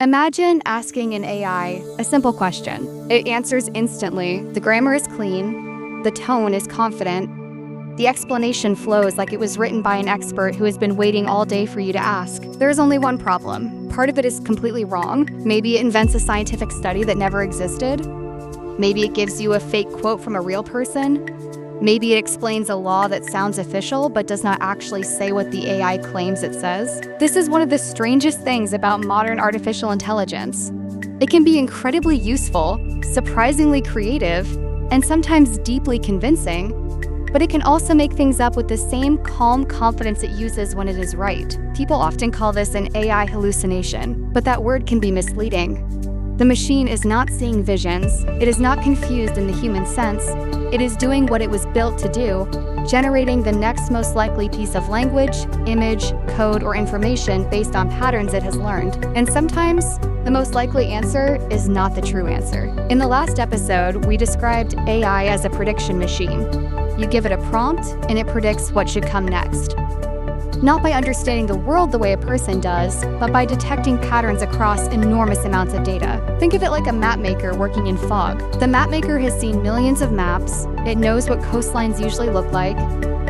Imagine asking an AI a simple question. It answers instantly, the grammar is clean, the tone is confident, the explanation flows like it was written by an expert who has been waiting all day for you to ask. There's only one problem. Part of it is completely wrong. Maybe it invents a scientific study that never existed. Maybe it gives you a fake quote from a real person. Maybe it explains a law that sounds official but does not actually say what the AI claims it says. This is one of the strangest things about modern artificial intelligence. It can be incredibly useful, surprisingly creative, and sometimes deeply convincing, but it can also make things up with the same calm confidence it uses when it is right. People often call this an AI hallucination, but that word can be misleading. The machine is not seeing visions, it is not confused in the human sense, it is doing what it was built to do, generating the next most likely piece of language, image, code, or information based on patterns it has learned. And sometimes, the most likely answer is not the true answer. In the last episode, we described AI as a prediction machine. You give it a prompt, and it predicts what should come next. Not by understanding the world the way a person does, but by detecting patterns across enormous amounts of data. Think of it like a mapmaker working in fog. The mapmaker has seen millions of maps, it knows what coastlines usually look like,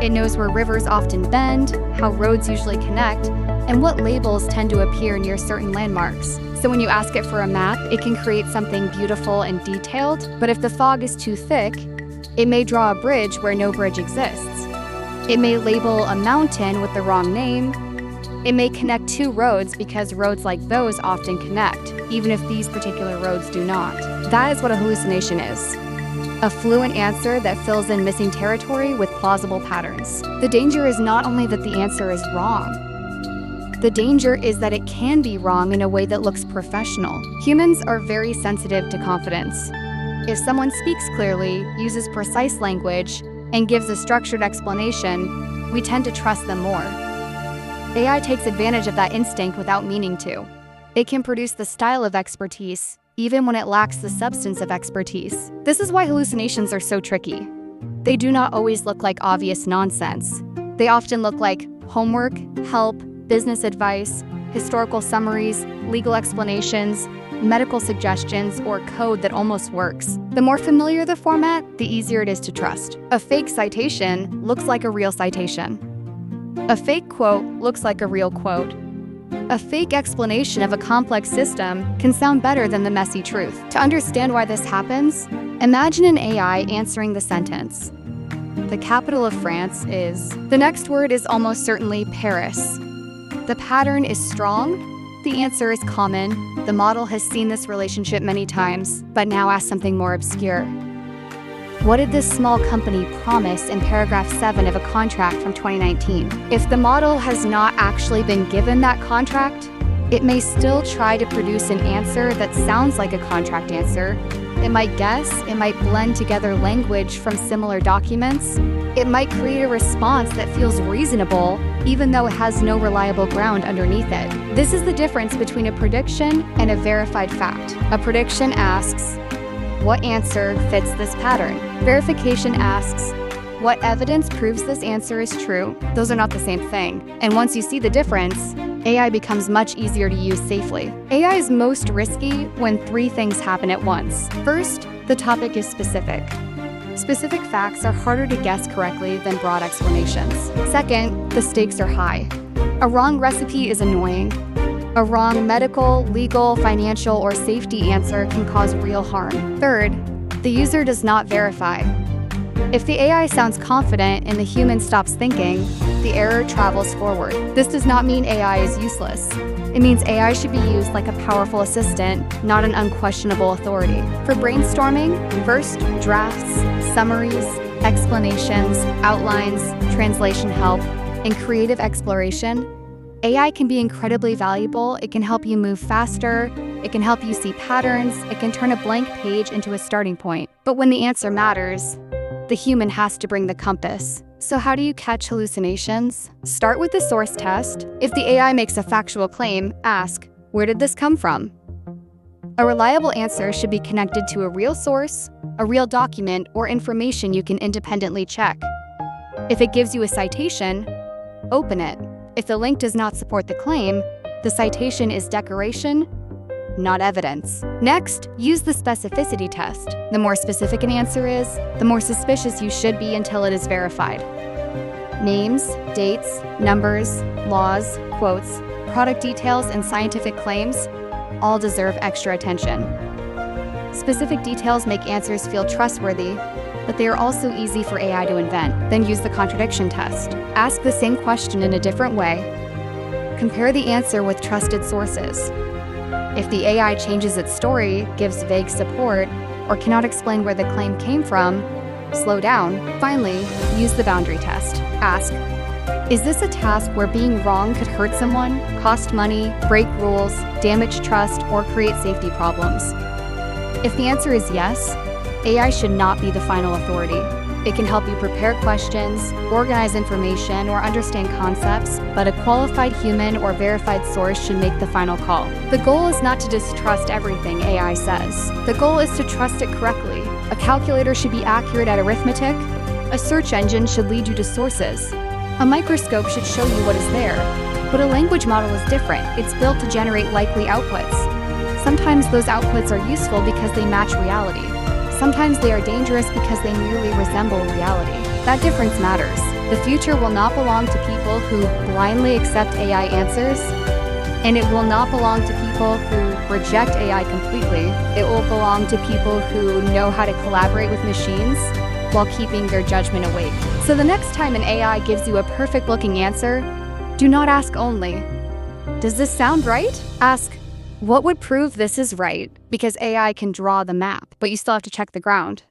it knows where rivers often bend, how roads usually connect, and what labels tend to appear near certain landmarks. So when you ask it for a map, it can create something beautiful and detailed, but if the fog is too thick, it may draw a bridge where no bridge exists. It may label a mountain with the wrong name. It may connect two roads because roads like those often connect, even if these particular roads do not. That is what a hallucination is. A fluent answer that fills in missing territory with plausible patterns. The danger is not only that the answer is wrong. The danger is that it can be wrong in a way that looks professional. Humans are very sensitive to confidence. If someone speaks clearly, uses precise language, and gives a structured explanation, we tend to trust them more. AI takes advantage of that instinct without meaning to. It can produce the style of expertise, even when it lacks the substance of expertise. This is why hallucinations are so tricky. They do not always look like obvious nonsense. They often look like homework, help, business advice, historical summaries, legal explanations, medical suggestions, or code that almost works. The more familiar the format, the easier it is to trust. A fake citation looks like a real citation. A fake quote looks like a real quote. A fake explanation of a complex system can sound better than the messy truth. To understand why this happens, imagine an AI answering the sentence. The capital of France is... The next word is almost certainly Paris. The pattern is strong. The answer is common. The model has seen this relationship many times, but now asks something more obscure. What did this small company promise in paragraph 7 of a contract from 2019? If the model has not actually been given that contract, it may still try to produce an answer that sounds like a contract answer. It might guess, it might blend together language from similar documents. It might create a response that feels reasonable, even though it has no reliable ground underneath it. This is the difference between a prediction and a verified fact. A prediction asks, what answer fits this pattern? Verification asks, what evidence proves this answer is true? Those are not the same thing. And once you see the difference, AI becomes much easier to use safely. AI is most risky when three things happen at once. First, the topic is specific. Specific facts are harder to guess correctly than broad explanations. Second, the stakes are high. A wrong recipe is annoying. A wrong medical, legal, financial, or safety answer can cause real harm. Third, the user does not verify. If the AI sounds confident and the human stops thinking, the error travels forward. This does not mean AI is useless. It means AI should be used like a powerful assistant, not an unquestionable authority. For brainstorming, first drafts, summaries, explanations, outlines, translation help, and creative exploration, AI can be incredibly valuable. It can help you move faster, it can help you see patterns, it can turn a blank page into a starting point. But when the answer matters, the human has to bring the compass. So how do you catch hallucinations? Start with the source test. If the AI makes a factual claim, ask, where did this come from? A reliable answer should be connected to a real source, a real document, or information you can independently check. If it gives you a citation, open it. If the link does not support the claim, the citation is decoration, not evidence. Next, use the specificity test. The more specific an answer is, the more suspicious you should be until it is verified. Names, dates, numbers, laws, quotes, product details, and scientific claims all deserve extra attention. Specific details make answers feel trustworthy, but they are also easy for AI to invent. Then use the contradiction test. Ask the same question in a different way. Compare the answer with trusted sources. If the AI changes its story, gives vague support, or cannot explain where the claim came from, slow down. Finally, use the boundary test. Ask, is this a task where being wrong could hurt someone, cost money, break rules, damage trust, or create safety problems? If the answer is yes, AI should not be the final authority. It can help you prepare questions, organize information, or understand concepts, but a qualified human or verified source should make the final call. The goal is not to distrust everything AI says. The goal is to trust it correctly. A calculator should be accurate at arithmetic. A search engine should lead you to sources. A microscope should show you what is there. But a language model is different. It's built to generate likely outputs. Sometimes those outputs are useful because they match reality. Sometimes they are dangerous because they merely resemble reality. That difference matters. The future will not belong to people who blindly accept AI answers, and it will not belong to people who reject AI completely. It will belong to people who know how to collaborate with machines while keeping their judgment awake. So the next time an AI gives you a perfect-looking answer, do not ask only, does this sound right? Ask, what would prove this is right? Because AI can draw the map, but you still have to check the ground.